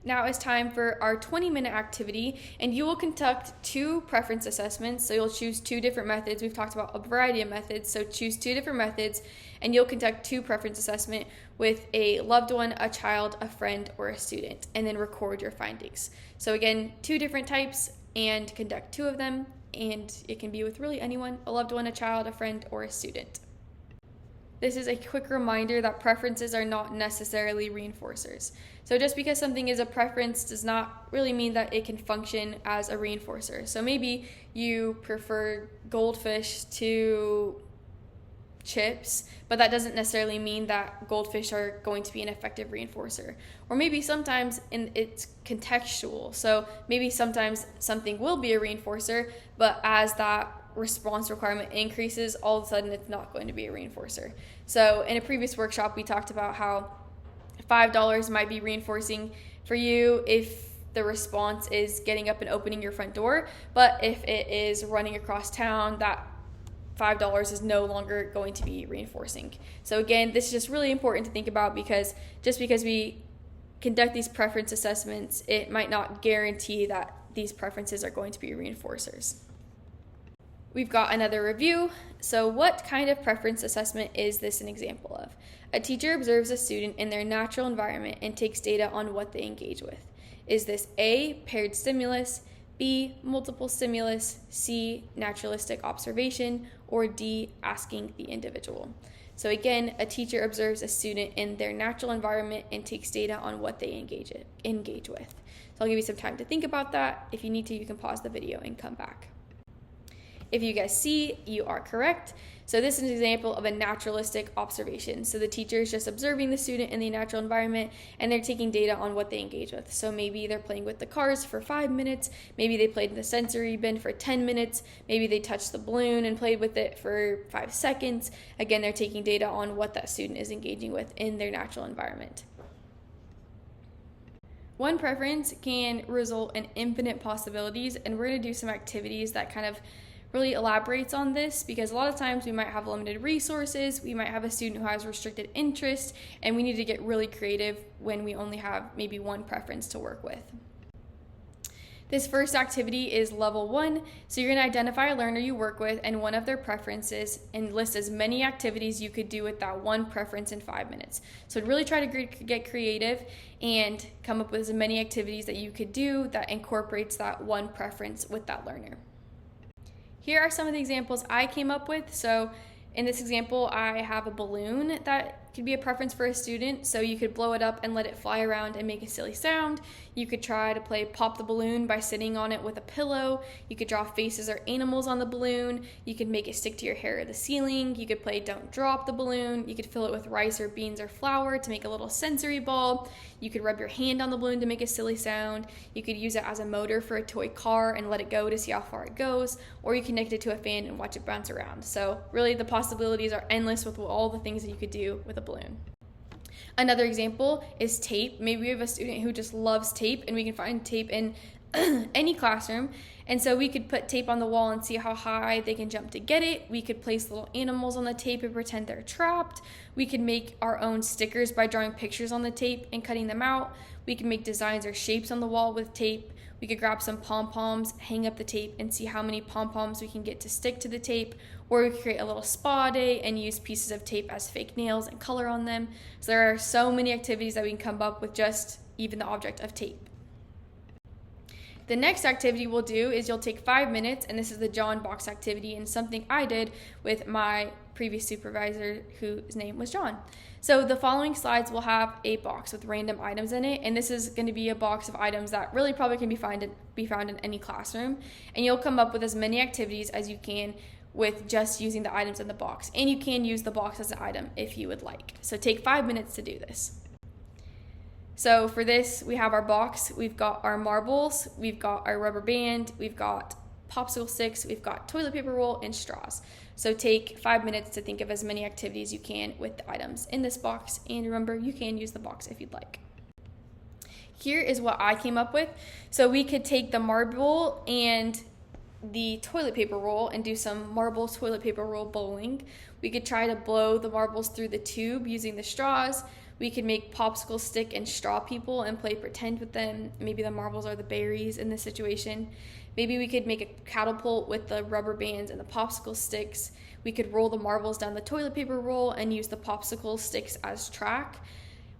Now it's time for our 20-minute activity, and you will conduct 2 preference assessments. So you'll choose 2 different methods. We've talked about a variety of methods, so choose 2 different methods, and you'll conduct 2 preference assessment with a loved one, a child, a friend, or a student, and then record your findings. So again, 2 different types, and conduct 2 of them, and it can be with really anyone, a loved one, a child, a friend, or a student. This is a quick reminder that preferences are not necessarily reinforcers. So just because something is a preference does not really mean that it can function as a reinforcer. So maybe you prefer goldfish to chips, but that doesn't necessarily mean that goldfish are going to be an effective reinforcer. Or maybe sometimes it's contextual. So maybe sometimes something will be a reinforcer, but as that response requirement increases, all of a sudden it's not going to be a reinforcer. So in a previous workshop, we talked about how $5 might be reinforcing for you if the response is getting up and opening your front door, but if it is running across town, that $5 is no longer going to be reinforcing. So again, this is just really important to think about, because just because we conduct these preference assessments, it might not guarantee that these preferences are going to be reinforcers. We've got another review. So what kind of preference assessment is this an example of? A teacher observes a student in their natural environment and takes data on what they engage with. Is this A, paired stimulus, B, multiple stimulus, C, naturalistic observation, or D, asking the individual? So again, a teacher observes a student in their natural environment and takes data on what they engage with. So I'll give you some time to think about that. If you need to, you can pause the video and come back. If you guys see, you are correct. So this is an example of a naturalistic observation. So the teacher is just observing the student in the natural environment, and they're taking data on what they engage with. So maybe they're playing with the cars for 5 minutes, maybe they played in the sensory bin for 10 minutes, maybe they touched the balloon and played with it for 5 seconds. Again, they're taking data on what that student is engaging with in their natural environment. One preference can result in infinite possibilities, and we're going to do some activities that kind of really elaborates on this, because a lot of times we might have limited resources, we might have a student who has restricted interest, and we need to get really creative when we only have maybe one preference to work with. This first activity is level 1, so you're going to identify a learner you work with and one of their preferences, and list as many activities you could do with that one preference in 5 minutes. So really try to get creative and come up with as many activities that you could do that incorporates that one preference with that learner. Here are some of the examples I came up with. So in this example, I have a balloon that could be a preference for a student. So you could blow it up and let it fly around and make a silly sound. You could try to play pop the balloon by sitting on it with a pillow. You could draw faces or animals on the balloon. You could make it stick to your hair or the ceiling. You could play don't drop the balloon. You could fill it with rice or beans or flour to make a little sensory ball. You could rub your hand on the balloon to make a silly sound. You could use it as a motor for a toy car and let it go to see how far it goes. Or you connect it to a fan and watch it bounce around. So really the possibilities are endless with all the things that you could do with a balloon. Another example is tape. Maybe we have a student who just loves tape, and we can find tape in any classroom. And so we could put tape on the wall and see how high they can jump to get it. We could place little animals on the tape and pretend they're trapped. We could make our own stickers by drawing pictures on the tape and cutting them out. We could make designs or shapes on the wall with tape. We could grab some pom-poms, hang up the tape, and see how many pom-poms we can get to stick to the tape. Or we could create a little spa day and use pieces of tape as fake nails and color on them. So there are so many activities that we can come up with just even the object of tape. The next activity we'll do is you'll take 5 minutes, and this is the John box activity, and something I did with my previous supervisor whose name was John. So the following slides will have a box with random items in it, and this is going to be a box of items that really probably can be found in any classroom, and you'll come up with as many activities as you can with just using the items in the box, and you can use the box as an item if you would like. So take 5 minutes to do this. So for this, we have our box, we've got our marbles, we've got our rubber band, we've got popsicle sticks, we've got toilet paper roll, and straws. So take 5 minutes to think of as many activities you can with the items in this box, and remember, you can use the box if you'd like. Here is what I came up with. So we could take the marble and the toilet paper roll and do some marble toilet paper roll bowling. We could try to blow the marbles through the tube using the straws. We could make popsicle stick and straw people and play pretend with them. Maybe the marbles are the berries in this situation. Maybe we could make a catapult with the rubber bands and the popsicle sticks. We could roll the marbles down the toilet paper roll and use the popsicle sticks as track.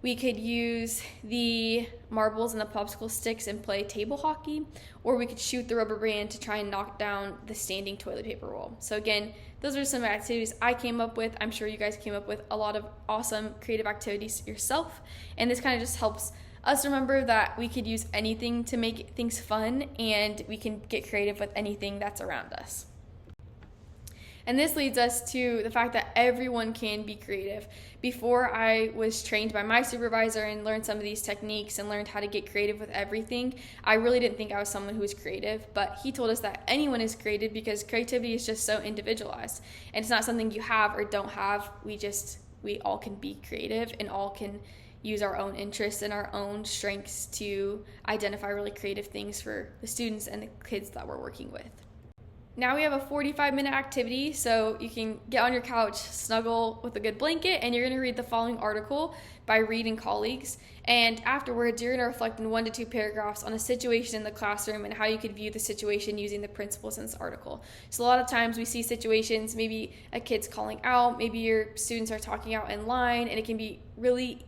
We could use the marbles and the popsicle sticks and play table hockey, or we could shoot the rubber band to try and knock down the standing toilet paper roll. So again, those are some activities I came up with. I'm sure you guys came up with a lot of awesome creative activities yourself, and this kind of just helps us remember that we could use anything to make things fun, and we can get creative with anything that's around us. And this leads us to the fact that everyone can be creative. Before I was trained by my supervisor and learned some of these techniques and learned how to get creative with everything, I really didn't think I was someone who was creative, but he told us that anyone is creative because creativity is just so individualized. And it's not something you have or don't have. We all can be creative and all can use our own interests and our own strengths to identify really creative things for the students and the kids that we're working with. Now we have a 45-minute activity, so you can get on your couch, snuggle with a good blanket, and you're going to read the following article by Reed and colleagues. And afterwards, you're going to reflect in 1 to 2 paragraphs on a situation in the classroom and how you could view the situation using the principles in this article. So a lot of times we see situations, maybe a kid's calling out, maybe your students are talking out in line, and it can be really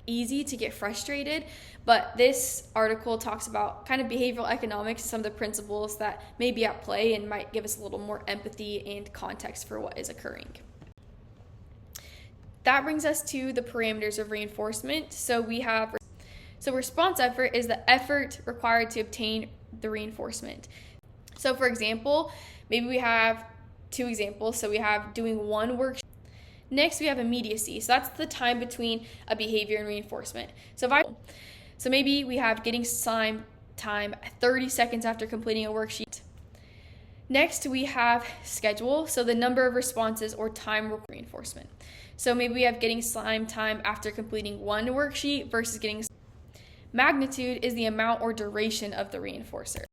easy to get frustrated, but this article talks about kind of behavioral economics and some of the principles that may be at play and might give us a little more empathy and context for what is occurring. That brings us to the parameters of reinforcement. So response effort is the effort required to obtain the reinforcement. So for example, maybe we have 2 examples. So we have doing one worksheet. Next, we have immediacy. So that's the time between a behavior and reinforcement. So maybe we have getting slime time 30 seconds after completing a worksheet. Next, we have schedule. So the number of responses or time reinforcement. So maybe we have getting slime time after completing 1 worksheet versus getting magnitude is the amount or duration of the reinforcer.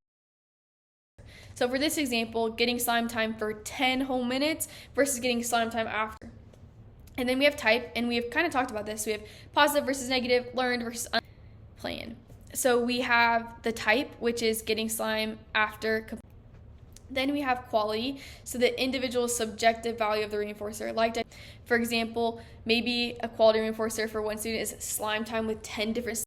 So for this example, getting slime time for 10 whole minutes versus getting slime time after. And then we have type, and we have kind of talked about this. We have positive versus negative, learned versus plan. So we have the type, which is getting slime after. Then we have quality, so the individual subjective value of the reinforcer. For example, maybe a quality reinforcer for one student is slime time with 10 different.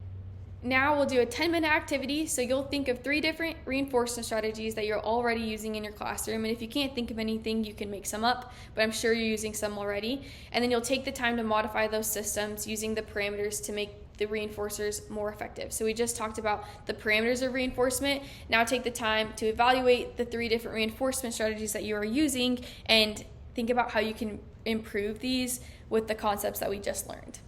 Now we'll do a 10-minute activity, so you'll think of 3 different reinforcement strategies that you're already using in your classroom, and if you can't think of anything, you can make some up, but I'm sure you're using some already, and then you'll take the time to modify those systems using the parameters to make the reinforcers more effective. So we just talked about the parameters of reinforcement. Now take the time to evaluate the 3 different reinforcement strategies that you are using and think about how you can improve these with the concepts that we just learned.